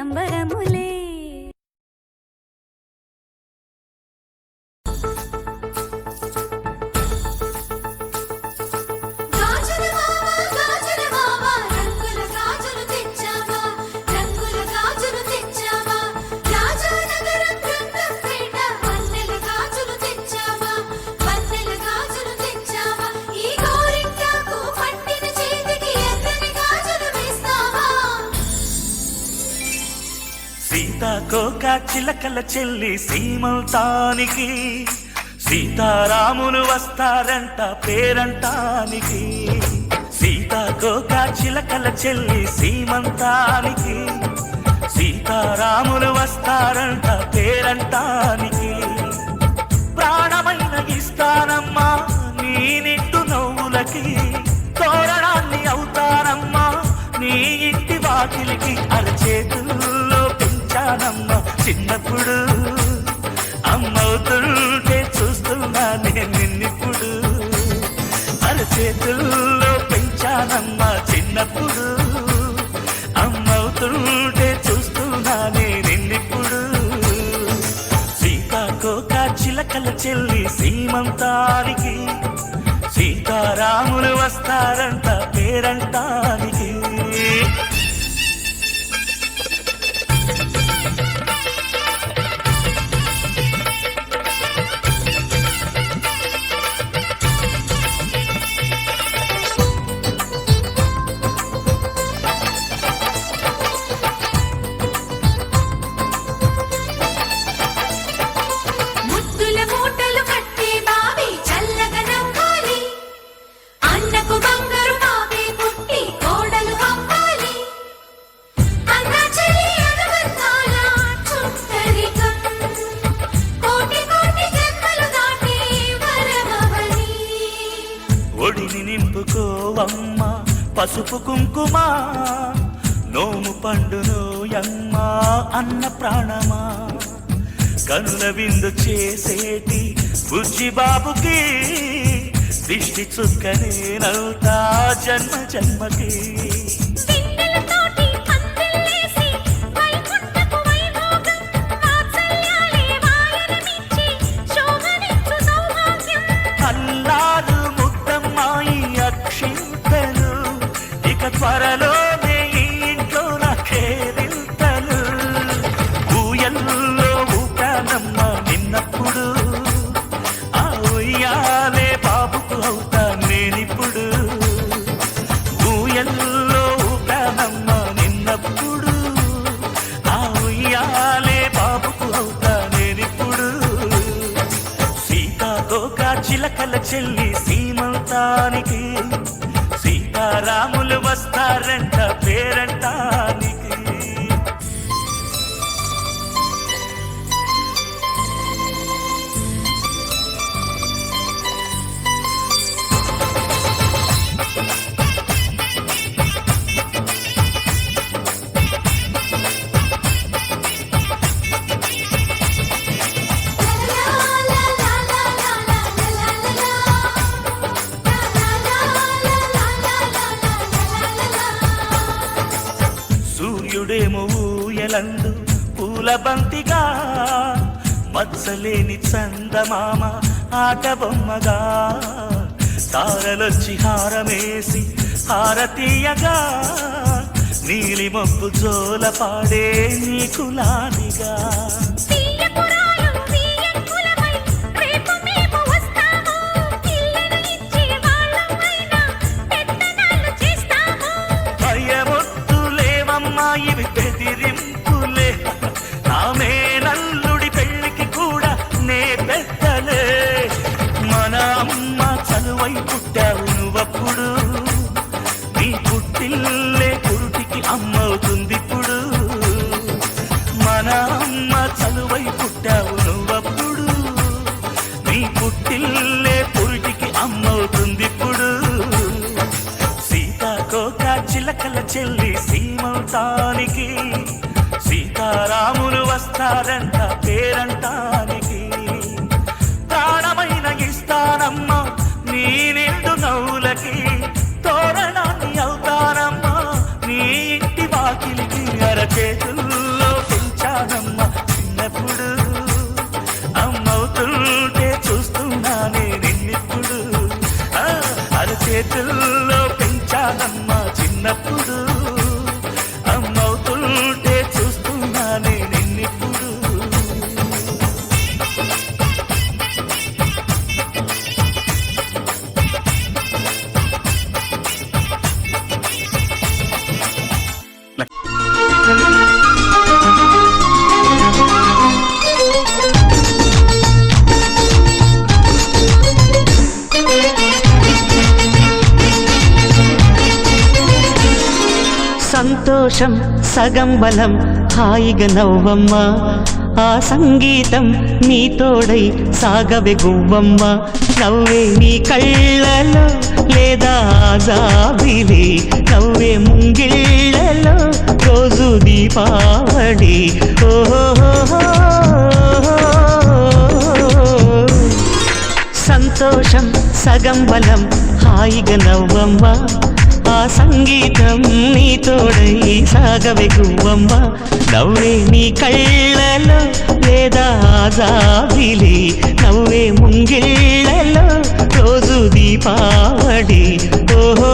సంబరములే. సీతాకోక చిలకల చెల్లి సీమంతానికి, సీతారాములు వస్తారంట పేరంటానికి. సీతాకోక చిలకల చెల్లి సీమంతానికి, సీతారాములు వస్తారంట పేరంటానికి. ప్రాణమైన ఇస్తానమ్మా నీ నిండు నవ్వులకి, తోరణాన్ని అవుతానమ్మా నీ ఇంటి వాకిలికి. అరచేతుల్లో పెంచానమ్మ చిన్నప్పుడు, అమ్మవుతుంటే చూస్తున్నా నేను నిన్నిప్పుడు. అరచేతుల్లో పెంచానమ్మ చిన్నప్పుడు, అమ్మవుతుంటే చూస్తున్నా నేను నిన్నిప్పుడు. సీతాకోక చిలకల చెల్లి సీమంతానికి, సీతారాములు వస్తారంట పేరంటానికి. ఒడిని నింపుకోవమ్మ పసుపు కుంకుమ, నోము పండును యమ్మ అన్న ప్రాణమా. కనుల విందు చేసేటి బుజ్జి బాబుకి, దిష్టి చుక్కనేనవుతా జన్మ జన్మకి. త్వరలోనే ఈ ఇంట్లో నాకేరింతలు. ఊయల్లో ఊపానమ్మ నిన్నప్పుడు, ఆ ఉయ్యాలే బాబుకు అవుతా నేనిప్పుడు. ఊయల్లో ఊపానమ్మ నిన్నప్పుడు, ఆ ఉయ్యాలే బాబుకు అవుతా నేనిప్పుడు. సీతాకోక చిలకల చెల్లి సీమంతానికి, సీతారాములు వస్తారంట పేరంటానికి. సూర్యుడేమో ఊయలందు పూల బంతిగా, మత్సలేని చందమామ ఆట బొమ్మగా. తారలొచ్చి హారమేసి హారతీయగా, నీలి మబ్బు జోల పాడే నీకులానిగా. ఇవి బెదిరింపులే, ఆమె నల్లుడి పెళ్లికి కూడా నే పెద్దలే. మన అమ్మ చలువై పుట్టావు నువ్వప్పుడు, నీ పుట్టిల్లే పురుటికి అమ్మవుతుందిప్పుడు. మన అమ్మ చలువై పుట్టావు నువ్వప్పుడు, నీ పుట్టిల్లే పురుటికి అమ్మవుతుందిప్పుడు. సీతాకోక చిలకల చెల్లి సీమంతానికి, సీతారాములు వస్తారంట పేరంటానికి. ప్రాణమైన ఇస్తానమ్మా నీ నిండు నవ్వులకి, తోరణాన్ని అవుతానమ్మా నీ ఇంటి వాకిలికి. అరచేతుల్లో సంతోషం సగం బలం హాయిగా నవ్వమ్మ ఆ సంగీతం నీ తోడై సాగవే గువ్వమ్మ నవ్వే నీ కళ్ళలో లేదా జాబిలి నవ్వే ముంగిళ్ళలో రోజు దీపావళి ఓహో సంతోషం సగం బలం హాయిగా నవ్వమ్మ ఆ సంగీతం నీ తోడై సాగవే గువ్వమ్మ నవ్వే నీ కళ్ళలో లేదా జాబిలి నవ్వే ముంగిళ్ళలో రోజు దీపావళి ఓహో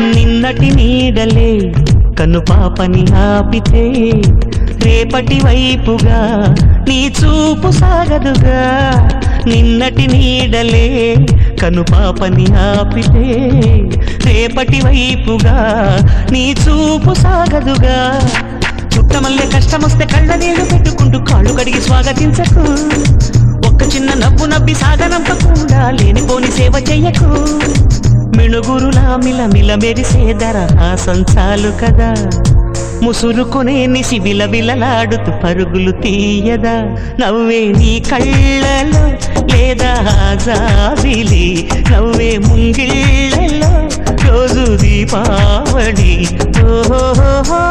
నిన్నటి నీడలే కన్ను పాపని ఆపితే రేపటి వైపుగా నీ చూపు సాగదుగా నిన్నటి నీడలే కన్ను పాపని ఆపితే రేపటి వైపుగా నీ చూపు సాగదుగా చుట్టమల్లే కష్టమొస్తే కళ్ళ నీళ్లు పెట్టుకుంటూ కాళ్ళు కడిగి స్వాగతించకు ఒక్క చిన్న నవ్వు నవ్వి సాగనంపకుండా లేనిపోని సేవ చెయ్యకు మిణుగురులా మిలమిల మెరిసే దరహాసం చాలు కదా ముసురుకునే నిసి బిలబిలలాడుతూ పరుగులు తీయదా నవ్వే నీ కళ్ళలో లేదా జాబిలి నవ్వే ముంగిళ్ళలో రోజు దీపావళి ఓహో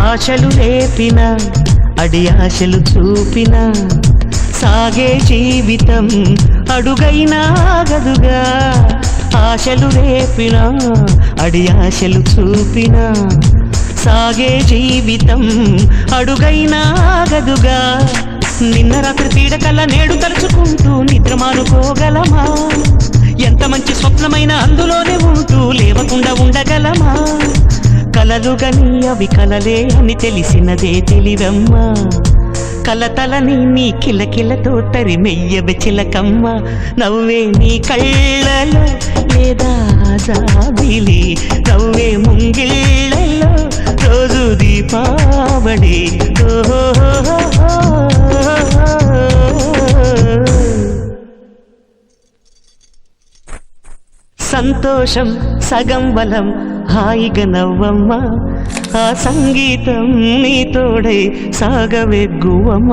ఆశలు రేపిన అడి ఆశలు చూపిన సాగే జీవితం అడుగైనా ఆగదుగా ఆశలు రేపిన అడి ఆశలు చూపిన సాగే జీవితం అడుగైనా ఆగదుగా నిన్న రాత్రి పీడకల్లా నేడు తలుచుకుంటూ నిద్రమానుకోగలమా ఎంత మంచి స్వప్నమైన అందులోనే ఉంటూ లేవకుండా ఉండగలమా కలలుగని అవి కలలే అని తెలిసినదే తెలివమ్మ కలతలని నీ కిలకిలతో తరిమెయ్యబె చిలకమ్మ నవ్వే నీ కళ్ళలో లేదా జాబిలి నవ్వే ముంగిళ్ళలో రోజు దీపావళి సంతోషం సగం బలం హాయిగా నవ్వమ్మ ఆ సంగీతం నీ తోడై సాగవే గువ్వమ్మ